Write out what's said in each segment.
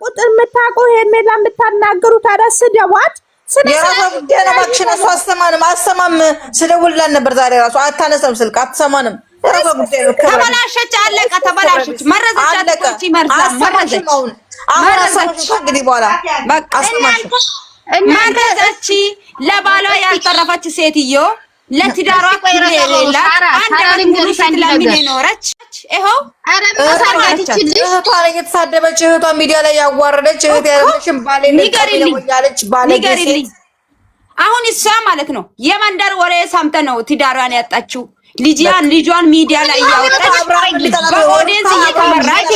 ቁጥር የምታውቁ ሄርሜላ የምታናገሩ ታዲያ ስደዋት የራሷ ጉዳይ ነው። እባክሽን እሷ አሰማም ስደውልላት ነበር ዛሬ ራሱ አታነሳም ስልክ አትሰማንም። የራሷ ጉዳይ ነው። ተበላሸች፣ አለቀ፣ ተበላሸች፣ መረዘች፣ አለቀች፣ መረዘች። አሁን አሰማሽ እንግዲህ በኋላ በቃ አሰማሽ። መረዘች። ለባሏ ያልተረፈች ሴትዮ ለትዳሯ የሌላት አንድ ሙሉ ስትለምን የኖረች ይኸው እህቷን እየተሳደበች እህቷን ሚዲያ ላይ ያዋረደች እህት ያለሽም ባሌ ያለች ባለጌ ሴት። አሁን እሷ ማለት ነው የመንደር ወሬ ሰምተ ነው ትዳሯን ያጣችው። ልጇን ሚዲያ ላይ ያወጣች በኦዲየንስ እየተመራች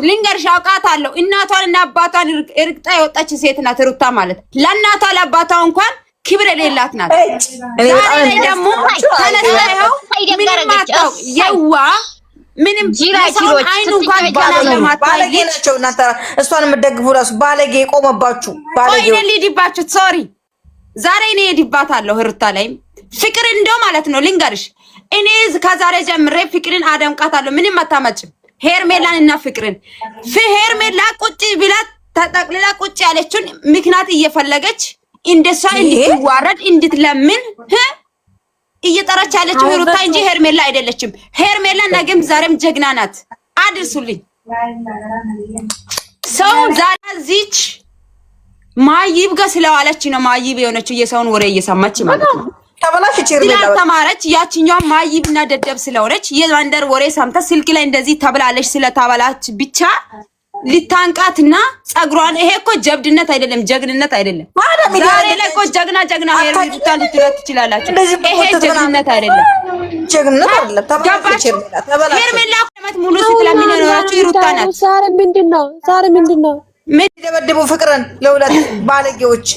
ልንገርሽ አውቃታለሁ። እናቷንና አባቷን እርግጣ የወጣች ሴት ናት ሩታ ማለት። ለእናቷ ለአባቷ እንኳን ክብር የሌላት ናት። ዛሬ ላይ ደግሞ ተነስታ ይኸው ምንም አታውቅ የዋ ምንም ሰውን አይኑ እንኳን ባለጌ ናቸው እናንተ እሷን የምትደግፉ ራሱ ባለጌ ቆመባችሁ። ባለጌ ሊዲባችሁ ሶሪ ዛሬ እኔ ሄድባታለሁ ሩታ ላይም ፍቅር እንደው ማለት ነው ልንገርሽ እኔ ከዛሬ ጀምሬ ፍቅርን አደምቃታለሁ። ምንም አታመጭም ሄርሜላን እና ፍቅርን ሄርሜላ ቁጭ ብላ ተጠቅልላ ቁጭ ያለችውን ምክንያት እየፈለገች እንደሷ እንድትዋረድ እንድትለምን እየጠራች ያለችው ሩታ እንጂ ሄርሜላ አይደለችም። ሄርሜላ ነገም ዛሬም ጀግና ናት። አድርሱልኝ ሰው ዛሬ እዚች ማይብ ጋር ስለዋለች ነው ማይብ የሆነችው የሰውን ወሬ እየሰማች ማለት ነው። ተበላሽች ሄርሜላ ተማረች። ያቺኛው ማይብና ደደብ ስለሆነች የመንደር ወሬ ሰምታ ስልክ ላይ እንደዚህ ተብላለች ስለተበላች ብቻ ሊታንቃትና ጸጉሯን ይሄ እኮ ጀብድነት አይደለም ጀግንነት አይደለም። ዛሬ ላይ እኮ ጀግና ሄርሜላ ልትረት ትችላላችሁ። ይሄ ጀግንነት አይደለም ጀግንነት አይደለም። ተበላሽች ሄርሜላ ኮመት ሙሉ ስትለምን የኖራችሁ ይሩታ ናት። ዛሬ ምንድነው ምን ደበደቡ ፍቅርን ለሁለት ባለጌዎች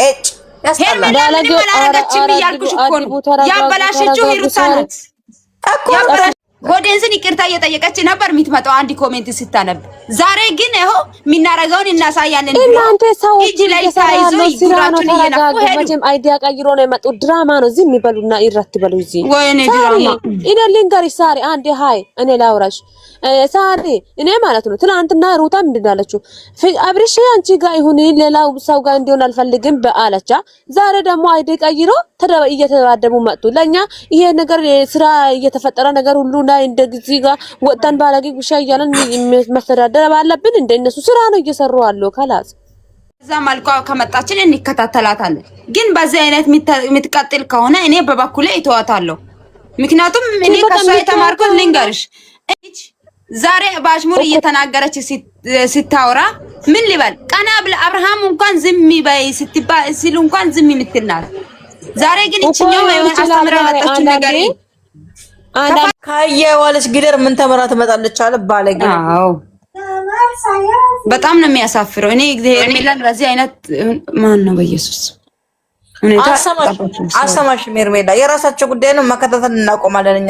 እጭ ያስጠላል። ባለጌው አረጋችም ይያልኩሽ እኮ ነው ያበላሸችው ይሩታ ናት እኮ። ኦዲየንስን ይቅርታ እየጠየቀች ነበር የምትመጣው አንድ ኮሜንት ስታነብ። ዛሬ ግን ይኸው የሚናረጋውን እናሳያለን። እናንተ ሰው እጅ ላይ ታይዞ ይጉራቹን እየነፉ ሄዱ። አይዲያ ቀይሮ ነው የመጡት። ድራማ ነው እዚህ የሚበሉና ይረትበሉ እዚህ ወይኔ ድራማ እኔ ልንገርሽ ሳሪ አንዴ ሃይ እኔ ላውራሽ ሳሪ እኔ ማለት ነው ትናንትና ሩታ ምንድን አለችው? አብርሽ አንቺ ጋር ይሁን ሌላው ሰው ጋር እንዲሆን አልፈልግም በአለቻ። ዛሬ ደግሞ አይዲያ ቀይሮ እየተባደቡ መጡ። ለኛ ይሄ ነገር ስራ እየተፈጠረ ነገር ሁሉ ላይ እንደዚህ ጋር ወጣን ባለጌ ጉሻ እያለን መስተዳደር ባለብን እንደ እነሱ ስራ ነው እየሰሩ አሉ። ከላስ እዛ መልኳ ከመጣችን እንከታተላታለን። ግን በዚህ አይነት የምትቀጥል ከሆነ እኔ በበኩሌ እተዋታለሁ። ምክንያቱም እኔ ከሷ የተማርኩት ልንገርሽ ዛሬ ባሽሙር እየተናገረች ስታወራ ምን ሊበል ቀና ብለ አብርሃም እንኳን ዝም ይበይ ስትባል ሲሉ እንኳን ዝም የምትናል። ዛሬ ግን እቺኛው አስተምራ መጣች ነገር ካየዋለች ግደር ምን ተመራ ትመጣለች አለ ባለጌ። አዎ በጣም ነው የሚያሳፍረው። እኔ ሄርሜላን በዚህ አይነት ማን ነው በኢየሱስ አሰማሽ ሄርሜላ የራሳቸው ጉዳይ ነው። መከታተል እናቆማለን እኛ